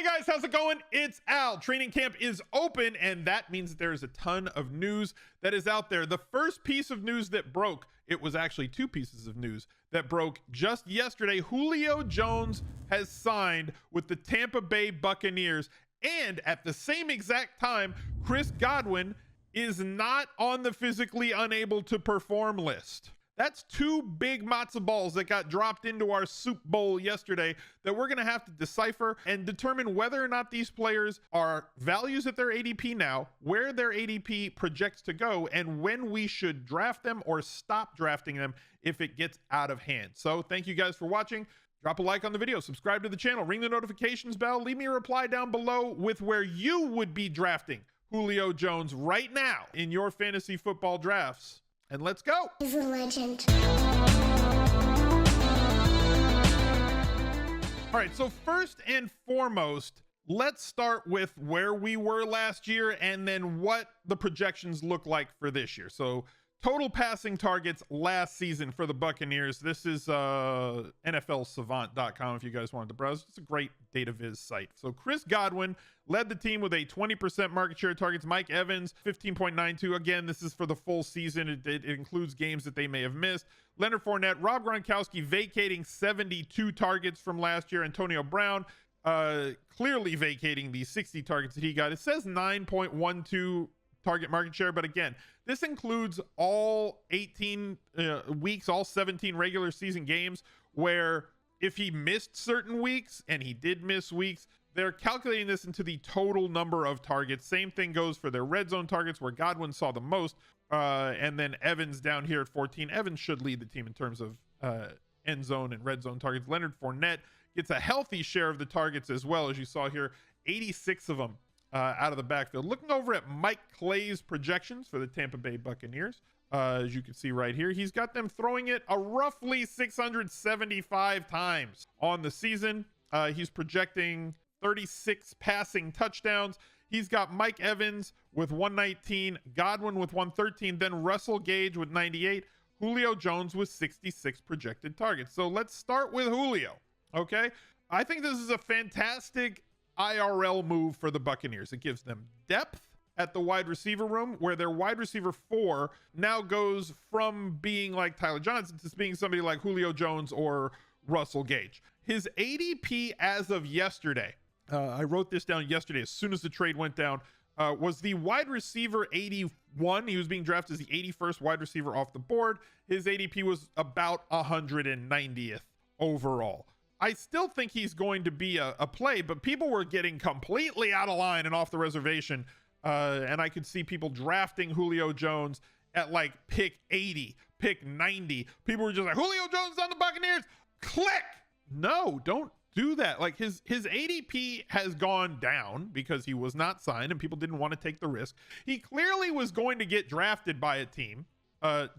Hey guys, how's it going? It's Al. Training camp is open, and that means that there's a ton of news that is out there. The first piece of news that broke, it was actually two pieces of news that broke just yesterday. Julio Jones has signed with the Tampa Bay Buccaneers, and at the same exact time, Godwin is not on the physically unable to perform list. That's two big matzo balls that got dropped into our soup bowl yesterday that we're going to have to decipher and determine whether or not these players are values at their ADP now, where their ADP projects to go, and when we should draft them or stop drafting them if it gets out of hand. So thank you guys for watching. Drop a like on the video, subscribe to the channel, ring the notifications bell, leave me a reply down below with where you would be drafting Julio Jones right now in your fantasy football drafts. And let's go. He's a legend. All right, so first and foremost, let's start with where we were last year and then what the projections look like for this year. So total passing targets last season for the Buccaneers. This is NFLsavant.com if you guys wanted to browse. It's a great data viz site. So Godwin led the team with a 20% market share targets. Mike Evans, 15.92. Again, this is for the full season. It includes games that they may have missed. Leonard Fournette, Rob Gronkowski vacating 72 targets from last year. Antonio Brown clearly vacating the 60 targets that he got. It says 9.12 target market share, but again, this includes all 18 weeks, all 17 regular season games, where if he missed certain weeks, and he did miss weeks, they're calculating this into the total number of targets. Same thing goes for their red zone targets, where Godwin saw the most, and then Evans down here at 14. Evans should lead the team in terms of end zone and red zone targets. Leonard Fournette gets a healthy share of the targets as well, as you saw here, 86 of them out of the backfield. Looking over at Mike Clay's projections for the Tampa Bay Buccaneers, as you can see right here, he's got them throwing it a roughly 675 times on the season. He's projecting 36 passing touchdowns. He's got Mike Evans with 119, Godwin with 113, then Russell Gage with 98, Julio Jones with 66 projected targets. So let's start with Julio. Okay, I think this is a fantastic IRL move for the Buccaneers. It gives them depth at the wide receiver room, where their wide receiver 4 now goes from being like Tyler Johnson to being somebody like Julio Jones or Russell Gage. His ADP as of yesterday, I wrote this down yesterday as soon as the trade went down, was the wide receiver 81. He was being drafted as the 81st wide receiver off the board. His ADP was about 190th overall. I still think he's going to be a play, but people were getting completely out of line and off the reservation. And I could see people drafting Julio Jones at like pick 80, pick 90. People were just like, Julio Jones on the Buccaneers, click. No, don't do that. Like his ADP has gone down because he was not signed and people didn't want to take the risk. He clearly was going to get drafted by a team.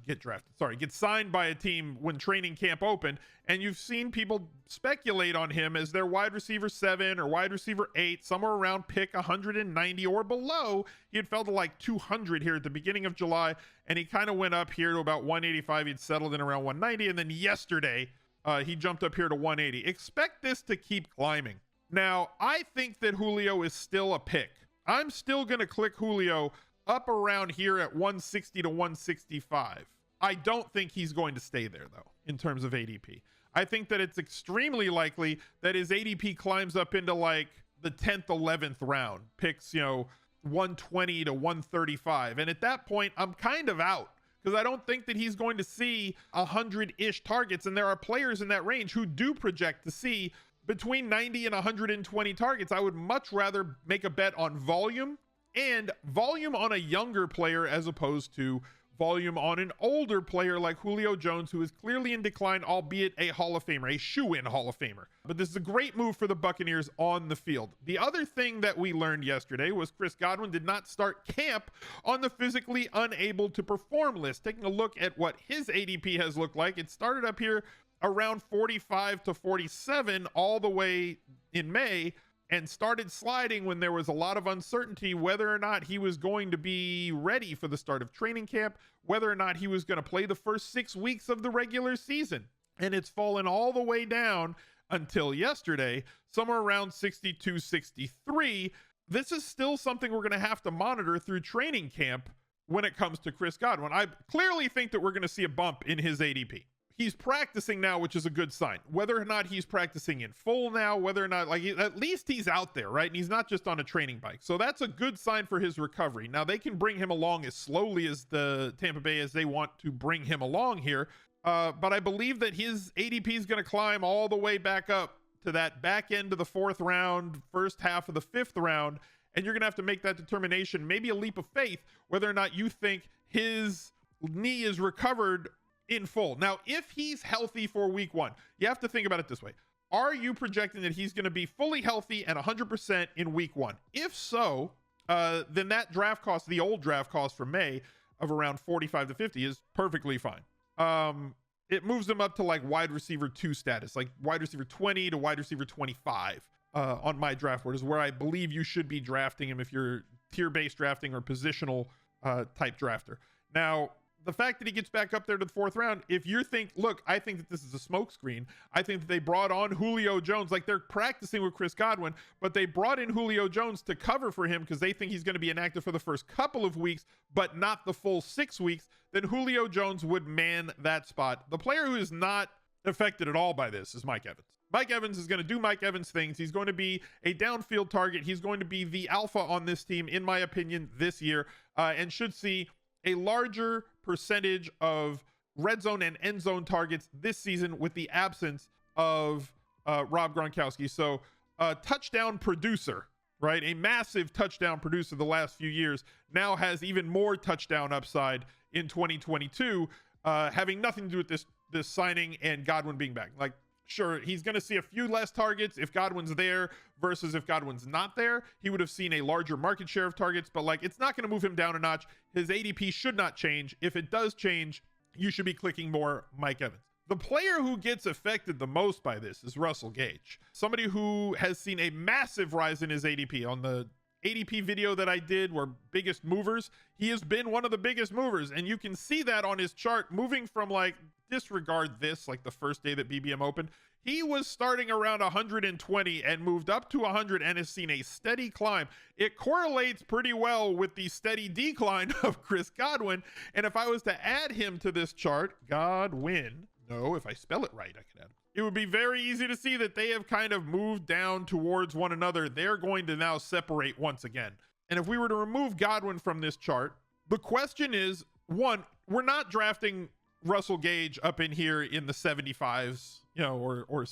Get signed by a team when training camp opened, and you've seen people speculate on him as their wide receiver 7 or wide receiver 8, somewhere around pick 190 or below. He had fell to like 200 here at the beginning of July, and he kind of went up here to about 185. He'd settled in around 190, and then yesterday he jumped up here to 180. Expect this to keep climbing. Now, I think that Julio is still a pick. I'm still going to click Julio up around here at 160 to 165. I don't think he's going to stay there, though, in terms of ADP. I think that it's extremely likely that his ADP climbs up into like the 10th, 11th round, picks, 120 to 135. And at that point, I'm kind of out, because I don't think that he's going to see 100-ish targets. And there are players in that range who do project to see between 90 and 120 targets. I would much rather make a bet on volume, and volume on a younger player as opposed to volume on an older player like Julio Jones, who is clearly in decline, albeit a Hall of Famer, a shoe-in Hall of Famer. But this is a great move for the Buccaneers on the field. The other thing that we learned yesterday was Godwin did not start camp on the physically unable to perform list. Taking a look at what his ADP has looked like, it started up here around 45 to 47 all the way in May, and started sliding when there was a lot of uncertainty whether or not he was going to be ready for the start of training camp, whether or not he was going to play the first 6 weeks of the regular season. And it's fallen all the way down until yesterday, somewhere around 62, 63. This is still something we're going to have to monitor through training camp when it comes to Chris Godwin. I clearly think that we're going to see a bump in his ADP. He's practicing now, which is a good sign. Whether or not he's practicing in full now, whether or not, like, at least he's out there, right? And he's not just on a training bike. So that's a good sign for his recovery. Now, they can bring him along as slowly as the Tampa Bay as they want to bring him along here. But I believe that his ADP is going to climb all the way back up to that back end of the 4th round, first half of the 5th round. And you're going to have to make that determination, maybe a leap of faith, whether or not you think his knee is recovered in full. Now, if he's healthy for week 1, you have to think about it this way. Are you projecting that he's going to be fully healthy and 100% in week 1? If so, then that draft cost, the old draft cost for May of around 45 to 50 is perfectly fine. It moves him up to like wide receiver 2 status, like wide receiver 20 to wide receiver 25 on my draft board is where I believe you should be drafting him if you're tier-based drafting or positional type drafter. Now, the fact that he gets back up there to the 4th round, if you think, look, I think that this is a smokescreen. I think that they brought on Julio Jones, like they're practicing with Chris Godwin, but they brought in Julio Jones to cover for him because they think he's going to be inactive for the first couple of weeks, but not the full 6 weeks. Then Julio Jones would man that spot. The player who is not affected at all by this is Mike Evans. Mike Evans is going to do Mike Evans things. He's going to be a downfield target. He's going to be the alpha on this team, in my opinion, this year, and should see a larger percentage of red zone and end zone targets this season with the absence of Rob Gronkowski. So a touchdown producer, right? A massive touchdown producer the last few years now has even more touchdown upside in 2022, having nothing to do with this signing and Godwin being back. Like, sure, he's going to see a few less targets if Godwin's there versus if Godwin's not there. He would have seen a larger market share of targets, but like, it's not going to move him down a notch. His ADP should not change. If it does change, you should be clicking more Mike Evans. The player who gets affected the most by this is Russell Gage, somebody who has seen a massive rise in his ADP. On the ADP video that I did where biggest movers, he has been one of the biggest movers, and you can see that on his chart, moving from, like, disregard this, like the first day that BBM opened, he was starting around 120 and moved up to 100 and has seen a steady climb. It correlates pretty well with the steady decline of Chris Godwin. And if I was to add him to this chart, Godwin, no, if I spell it right, I can add him. It would be very easy to see that they have kind of moved down towards one another. They're going to now separate once again. And if we were to remove Godwin from this chart, the question is, one, we're not drafting Russell Gage up in here in the 75s, you know, or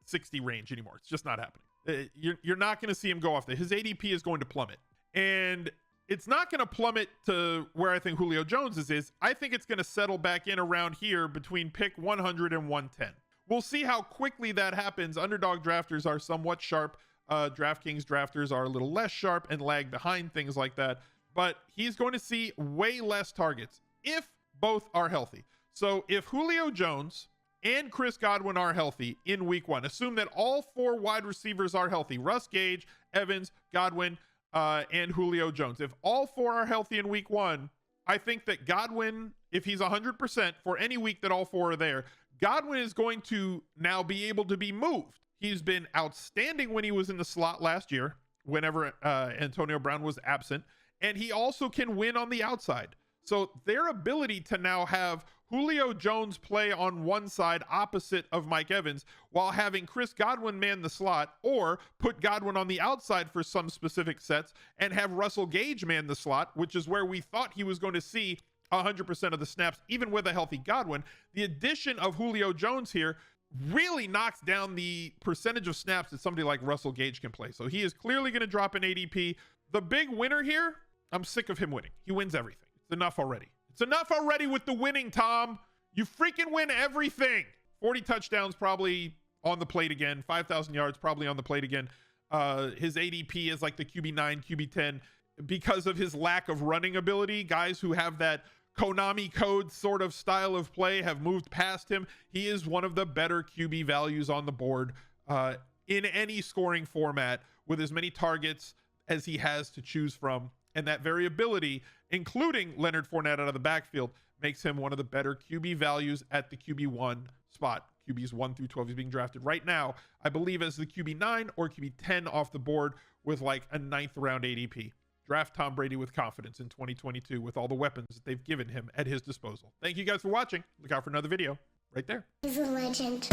60 range anymore. It's just not happening. You're not going to see him go off there. His ADP is going to plummet. And it's not going to plummet to where I think Julio Jones is. I think it's going to settle back in around here between pick 100 and 110. We'll see how quickly that happens. Underdog drafters are somewhat sharp. DraftKings drafters are a little less sharp and lag behind, things like that. But he's going to see way less targets if both are healthy. So if Julio Jones and Chris Godwin are healthy in week 1, assume that all 4 wide receivers are healthy, Russ Gage, Evans, Godwin, and Julio Jones. If all 4 are healthy in week 1, I think that Godwin, if he's 100% for any week that all 4 are there, Godwin is going to now be able to be moved. He's been outstanding when he was in the slot last year, whenever Antonio Brown was absent, and he also can win on the outside. So their ability to now have Julio Jones play on one side opposite of Mike Evans while having Chris Godwin man the slot, or put Godwin on the outside for some specific sets and have Russell Gage man the slot, which is where we thought he was going to see 100% of the snaps, even with a healthy Godwin. The addition of Julio Jones here really knocks down the percentage of snaps that somebody like Russell Gage can play. So he is clearly going to drop an ADP. The big winner here, I'm sick of him winning. He wins everything. It's enough already. It's enough already with the winning, Tom. You freaking win everything. 40 touchdowns probably on the plate again. 5,000 yards probably on the plate again. His ADP is like the QB9, QB10 because of his lack of running ability. Guys who have that Konami code sort of style of play have moved past him. He is one of the better QB values on the board in any scoring format, with as many targets as he has to choose from. And that variability, including Leonard Fournette out of the backfield, makes him one of the better QB values at the QB1 spot. QBs 1 through 12. He's being drafted right now, I believe, as the QB 9 or QB 10 off the board with like a 9th round ADP. Draft Tom Brady with confidence in 2022 with all the weapons that they've given him at his disposal. Thank you guys for watching. Look out for another video right there. He's a legend.